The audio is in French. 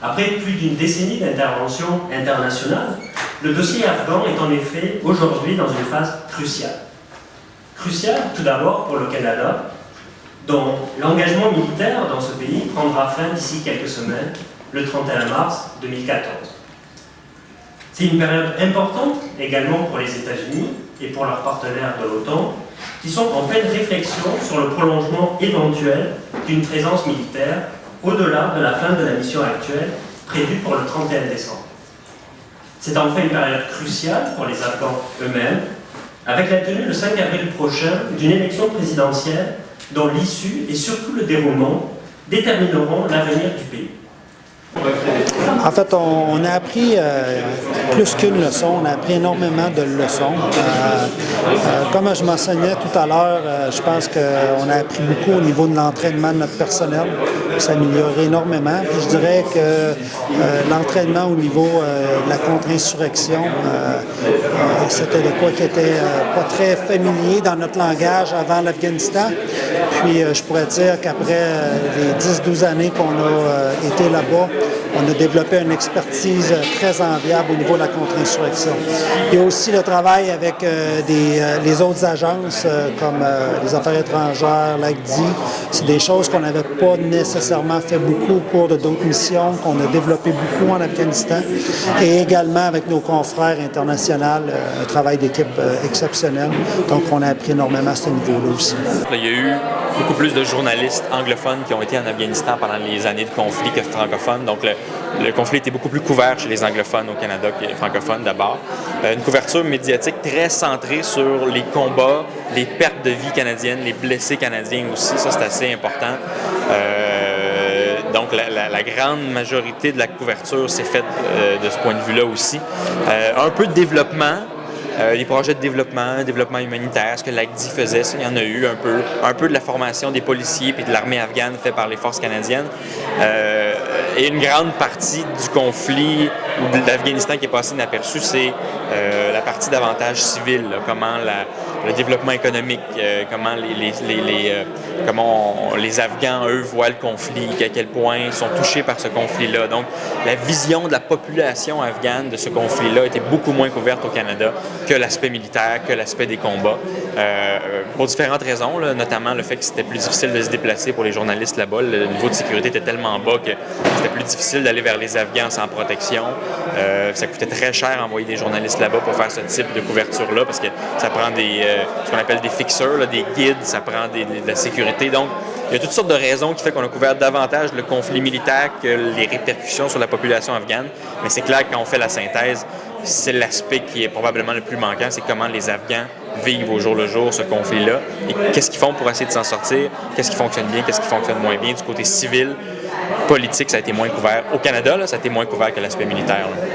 Après plus d'une décennie d'intervention internationale, le dossier afghan est en effet aujourd'hui dans une phase cruciale. Cruciale tout d'abord pour le Canada, dont l'engagement militaire dans ce pays prendra fin d'ici quelques semaines, le 31 mars 2014. C'est une période importante également pour les États-Unis et pour leurs partenaires de l'OTAN, qui sont en pleine réflexion sur le prolongement éventuel d'une présence militaire au-delà de la fin de la mission actuelle prévue pour le 31 décembre. C'est en fait une période cruciale pour les Afghans eux-mêmes, avec la tenue le 5 avril prochain d'une élection présidentielle dont l'issue et surtout le déroulement détermineront l'avenir du pays. En fait, on a appris plus qu'une leçon, on a appris énormément de leçons. Comme je mentionnais tout à l'heure, je pense qu'on a appris beaucoup au niveau de l'entraînement de notre personnel. Ça a amélioré énormément. Puis je dirais que l'entraînement au niveau de la contre-insurrection, c'était de quoi qui était pas très familier dans notre langage avant l'Afghanistan. Puis je pourrais dire qu'après les 10-12 années qu'on a été là-bas, on a développé une expertise très enviable au niveau de la contre-insurrection. Il y a aussi le travail avec les autres agences comme les Affaires étrangères, l'ACDI. C'est des choses qu'on n'avait pas nécessairement fait beaucoup au cours de d'autres missions, qu'on a développé beaucoup en Afghanistan. Et également avec nos confrères internationaux, un travail d'équipe exceptionnel. Donc on a appris énormément à ce niveau-là aussi. Il y a eu beaucoup plus de journalistes anglophones qui ont été en Afghanistan pendant les années de conflit que francophones. Donc le conflit était beaucoup plus couvert chez les anglophones au Canada que les francophones d'abord. Une couverture médiatique très centrée sur les combats, les pertes de vie canadiennes, les blessés canadiens aussi. Ça, c'est assez important. Donc la grande majorité de la couverture s'est faite de ce point de vue-là aussi. Un peu de développement. Les projets de développement humanitaire, ce que l'ACDI faisait, ça, il y en a eu un peu de la formation des policiers puis de l'armée afghane fait par les forces canadiennes. Et une grande partie du conflit ou de l'Afghanistan qui est passé inaperçu, c'est la partie davantage civile, là, comment le développement économique, comment les Afghans, eux, voient le conflit, à quel point ils sont touchés par ce conflit-là. Donc, la vision de la population afghane de ce conflit-là était beaucoup moins couverte au Canada que l'aspect militaire, que l'aspect des combats, pour différentes raisons, là, notamment le fait que c'était plus difficile de se déplacer pour les journalistes là-bas. Le niveau de sécurité était tellement bas que c'était plus difficile d'aller vers les Afghans sans protection. Ça coûtait très cher envoyer des journalistes là-bas pour faire ce type de couverture-là, parce que ça prend ce qu'on appelle des fixeurs, là, des guides, ça prend de la sécurité. Donc, il y a toutes sortes de raisons qui font qu'on a couvert davantage le conflit militaire que les répercussions sur la population afghane. Mais c'est clair que quand on fait la synthèse, c'est l'aspect qui est probablement le plus manquant, c'est comment les Afghans vivent au jour le jour ce conflit-là et qu'est-ce qu'ils font pour essayer de s'en sortir, qu'est-ce qui fonctionne bien, qu'est-ce qui fonctionne moins bien. Du côté civil, politique, ça a été moins couvert. Au Canada, là, ça a été moins couvert que l'aspect militaire, là.